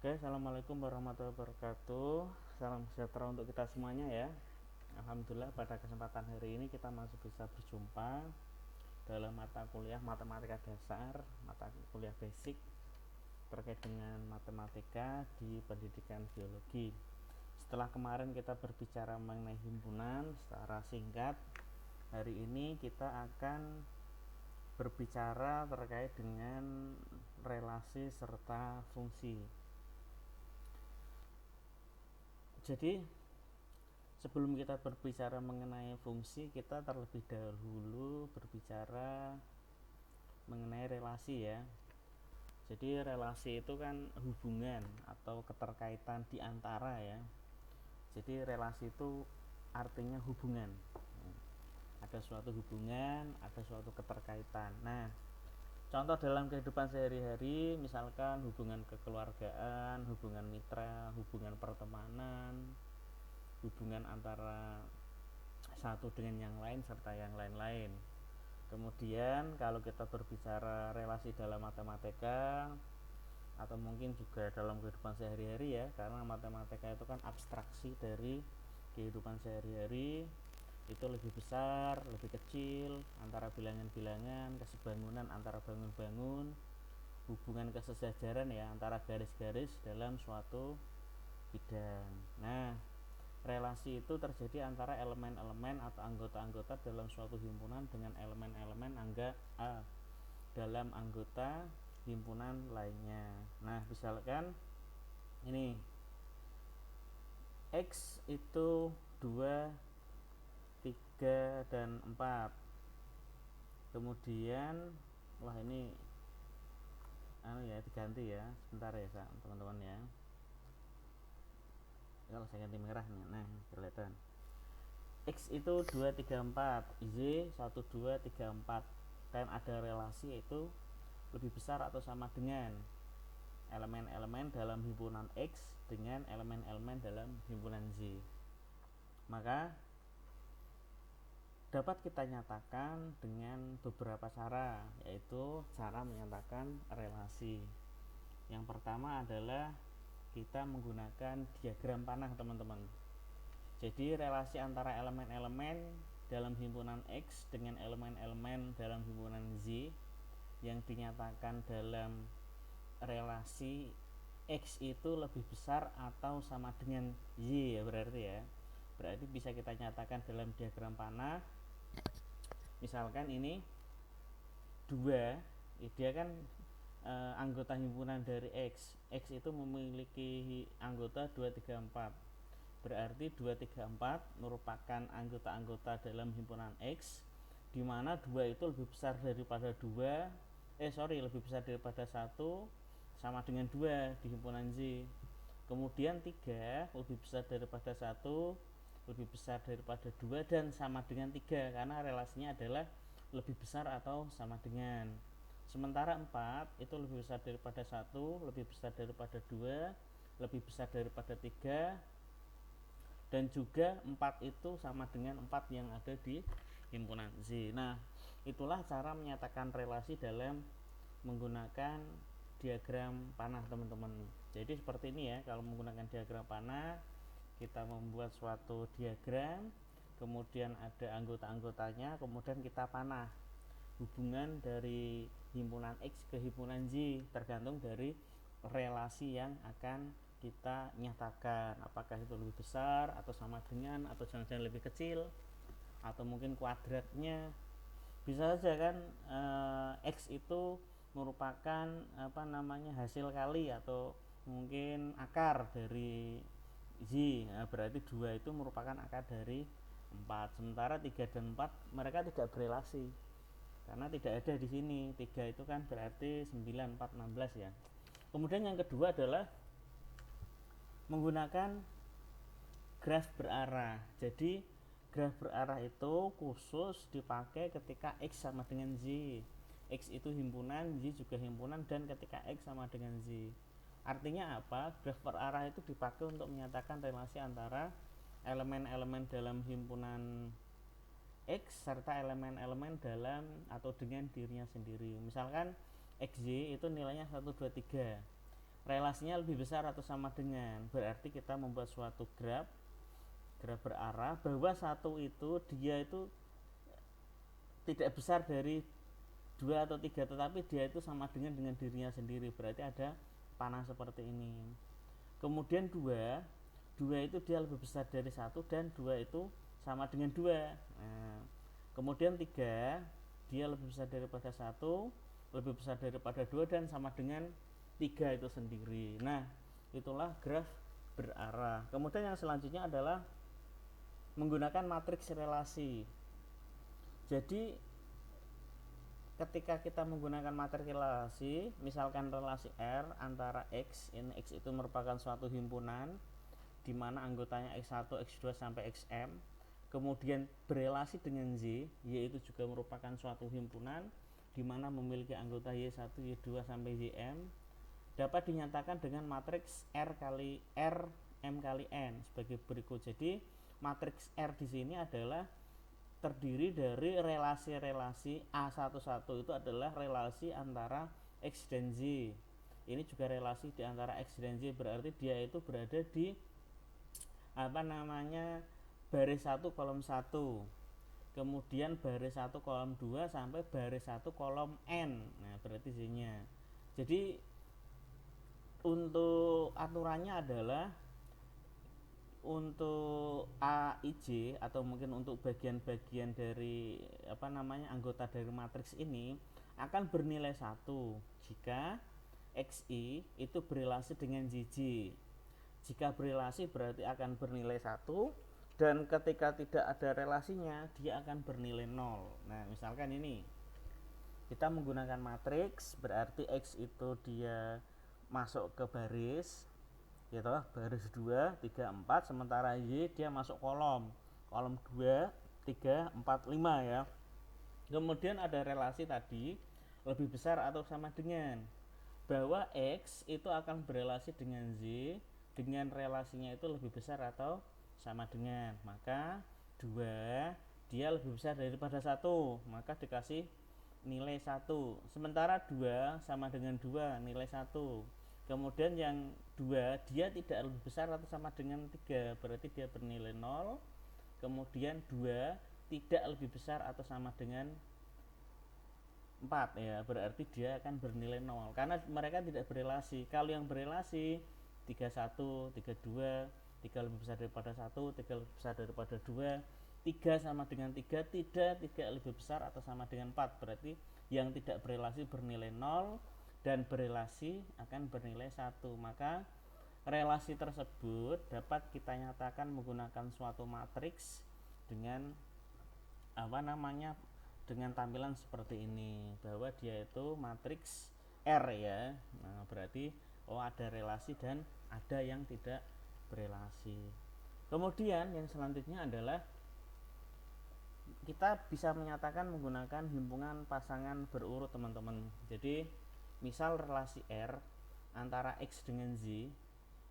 Oke, assalamualaikum warahmatullahi wabarakatuh. Salam sejahtera untuk kita semuanya ya. Alhamdulillah pada kesempatan hari ini kita masih bisa berjumpa dalam mata kuliah matematika dasar, mata kuliah basic terkait dengan matematika di pendidikan biologi. Setelah kemarin kita berbicara mengenai himpunan secara singkat, hari ini kita akan berbicara terkait dengan relasi serta fungsi. Jadi sebelum kita berbicara mengenai fungsi, kita terlebih dahulu berbicara mengenai relasi ya. Jadi relasi itu kan hubungan atau keterkaitan di antara ya. Jadi relasi itu artinya hubungan. Ada suatu hubungan, ada suatu keterkaitan. Nah, contoh dalam kehidupan sehari-hari, misalkan hubungan kekeluargaan, hubungan mitra, hubungan pertemanan, hubungan antara satu dengan yang lain serta yang lain-lain. Kemudian kalau kita berbicara relasi dalam matematika atau mungkin juga dalam kehidupan sehari-hari ya, karena matematika itu kan abstraksi dari kehidupan sehari-hari, itu lebih besar, lebih kecil, antara bilangan-bilangan, kesebangunan antara bangun-bangun, hubungan kesejajaran ya antara garis-garis dalam suatu bidang. Nah, relasi itu terjadi antara elemen-elemen atau anggota-anggota dalam suatu himpunan dengan elemen-elemen dalam anggota himpunan lainnya. Nah, misalkan ini X itu 2, 3, dan 4. Kemudian ini diganti ya. Sebentar ya teman-teman ya. Kalau saya ganti merah nih, nah kelihatan. X itu 2, 3, 4, Y 1, 2, 3, 4, dan ada relasi yaitu lebih besar atau sama dengan elemen-elemen dalam himpunan X dengan elemen-elemen dalam himpunan Z. Maka dapat kita nyatakan dengan beberapa cara, yaitu cara menyatakan relasi. Yang pertama adalah kita menggunakan diagram panah teman-teman. Jadi relasi antara elemen-elemen dalam himpunan X dengan elemen-elemen dalam himpunan Z yang dinyatakan dalam relasi X itu lebih besar atau sama dengan Y ya, berarti bisa kita nyatakan dalam diagram panah. Misalkan ini 2, dia kan anggota himpunan dari X itu memiliki anggota 2, 3, 4. Berarti 2, 3, 4 merupakan anggota-anggota dalam himpunan X, di mana 2 itu lebih besar daripada lebih besar daripada 1 sama dengan 2 di himpunan Z. Kemudian 3 lebih besar daripada 1, lebih besar daripada 2, dan sama dengan 3 karena relasinya adalah lebih besar atau sama dengan. Sementara 4 itu lebih besar daripada 1, lebih besar daripada 2, lebih besar daripada 3, dan juga 4 itu sama dengan 4 yang ada di himpunan Z. Nah, itulah cara menyatakan relasi dalam menggunakan diagram panah teman-teman. Jadi seperti ini ya, kalau menggunakan diagram panah, kita membuat suatu diagram, kemudian ada anggota-anggotanya, kemudian kita panah hubungan dari himpunan X ke himpunan Z tergantung dari relasi yang akan kita nyatakan, apakah itu lebih besar atau sama dengan atau jangan-jangan lebih kecil atau mungkin kuadratnya. Bisa saja kan X itu merupakan hasil kali atau mungkin akar dari Z. Nah, berarti 2 itu merupakan akar dari 4. Sementara 3 dan 4 mereka tidak berelasi karena tidak ada di sini. 3 itu kan berarti 9, 4, 16 ya. Kemudian yang kedua adalah menggunakan graf berarah. Jadi graf berarah itu khusus dipakai ketika X sama dengan Z. X itu himpunan, Z juga himpunan, dan ketika X sama dengan Z. Artinya apa? Graf berarah itu dipakai untuk menyatakan relasi antara elemen-elemen dalam himpunan X serta elemen-elemen dalam atau dengan dirinya sendiri. Misalkan XY itu nilainya 1, 2, 3. relasinya lebih besar atau sama dengan, berarti kita membuat suatu graf berarah bahwa satu itu dia itu tidak besar dari 2 atau 3, tetapi dia itu sama dengan dirinya sendiri, berarti ada panah seperti ini. Kemudian 2 itu dia lebih besar dari 1 dan 2 itu sama dengan 2. Nah, kemudian 3 dia lebih besar daripada 1, lebih besar daripada 2 dan sama dengan 3 itu sendiri. Nah, itulah graf berarah. Kemudian yang selanjutnya adalah menggunakan matriks relasi. Jadi ketika kita menggunakan matriks relasi, misalkan relasi R antara X, ini X itu merupakan suatu himpunan di mana anggotanya X1, X2 sampai Xm, kemudian berelasi dengan Z, Y itu juga merupakan suatu himpunan di mana memiliki anggota Y1, Y2 sampai Ym, dapat dinyatakan dengan matriks R kali R M kali N sebagai berikut. Jadi matriks R di sini adalah terdiri dari relasi-relasi A11 itu adalah relasi antara X dan Z. Ini juga relasi di antara X dan Z, berarti dia itu berada di baris 1 kolom 1. Kemudian baris 1 kolom 2 sampai baris 1 kolom N. Nah, berarti Z-nya. Jadi untuk aturannya adalah untuk AIJ atau mungkin untuk bagian-bagian dari anggota dari matriks ini akan bernilai 1 jika XI itu berelasi dengan JJ. Jika berelasi berarti akan bernilai 1, dan ketika tidak ada relasinya dia akan bernilai 0. Nah, misalkan ini kita menggunakan matriks, berarti X itu dia masuk ke baris gitu, baris 2, 3, 4, sementara Y dia masuk kolom 2, 3, 4, 5 ya. Kemudian ada relasi tadi lebih besar atau sama dengan, bahwa X itu akan berelasi dengan Z dengan relasinya itu lebih besar atau sama dengan, maka 2 dia lebih besar daripada 1, maka dikasih nilai 1. Sementara 2 sama dengan 2, nilai 1. Kemudian yang 2 dia tidak lebih besar atau sama dengan 3, berarti dia bernilai 0. Kemudian 2 tidak lebih besar atau sama dengan 4 ya, berarti dia akan bernilai 0 karena mereka tidak berelasi. Kalau yang berelasi 31, 32, 3 lebih besar daripada 1, 3 lebih besar daripada 2, 3 sama dengan 3, tidak lebih besar atau sama dengan 4, berarti yang tidak berelasi bernilai 0 dan berelasi akan bernilai 1. Maka relasi tersebut dapat kita nyatakan menggunakan suatu matriks dengan dengan tampilan seperti ini, bahwa dia itu matriks R ya. Nah, berarti ada relasi dan ada yang tidak berelasi. Kemudian yang selanjutnya adalah kita bisa menyatakan menggunakan himpunan pasangan berurut, teman-teman. Jadi misal relasi R antara X dengan Z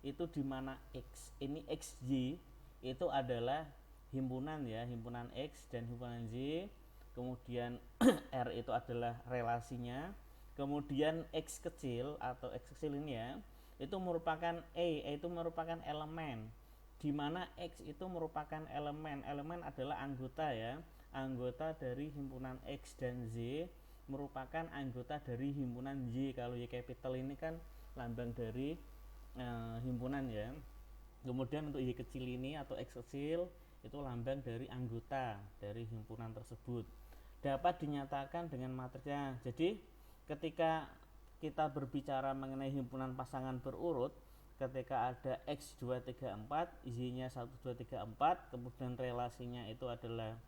itu di mana X ini XY itu adalah himpunan ya, himpunan X dan himpunan Z. Kemudian R itu adalah relasinya. Kemudian X kecil atau X kecil ini ya, itu merupakan itu merupakan elemen, di mana X itu merupakan elemen adalah anggota ya, anggota dari himpunan X, dan Z merupakan anggota dari himpunan Y. Kalau Y capital ini kan lambang dari himpunan ya. Kemudian untuk Y kecil ini atau X kecil itu lambang dari anggota dari himpunan tersebut. Dapat dinyatakan dengan matriksnya. Jadi ketika kita berbicara mengenai himpunan pasangan berurut, ketika ada X 2, 3, 4, Y-nya 1, 2, 3, 4, kemudian relasinya itu adalah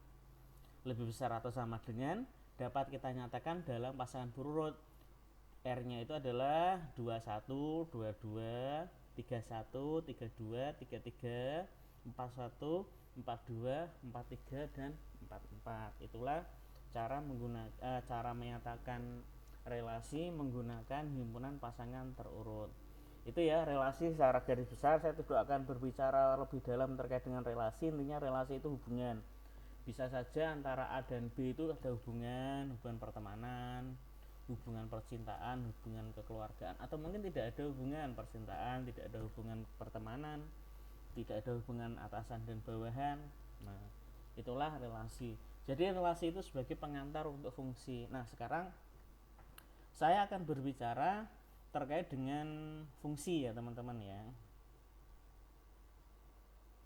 lebih besar atau sama dengan, dapat kita nyatakan dalam pasangan berurut. R-nya itu adalah 21, 22, 31, 32, 33, 41, 42, 43, dan 44. Itulah cara menyatakan relasi menggunakan himpunan pasangan terurut. Itu ya relasi secara garis besar. Saya tidak akan berbicara lebih dalam terkait dengan relasi. Intinya relasi itu hubungan. Bisa saja antara A dan B itu ada hubungan pertemanan, hubungan percintaan, hubungan kekeluargaan, atau mungkin tidak ada hubungan percintaan, tidak ada hubungan pertemanan, tidak ada hubungan atasan dan bawahan. Nah, itulah relasi. Jadi relasi itu sebagai pengantar untuk fungsi. Nah, sekarang saya akan berbicara terkait dengan fungsi ya teman-teman ya.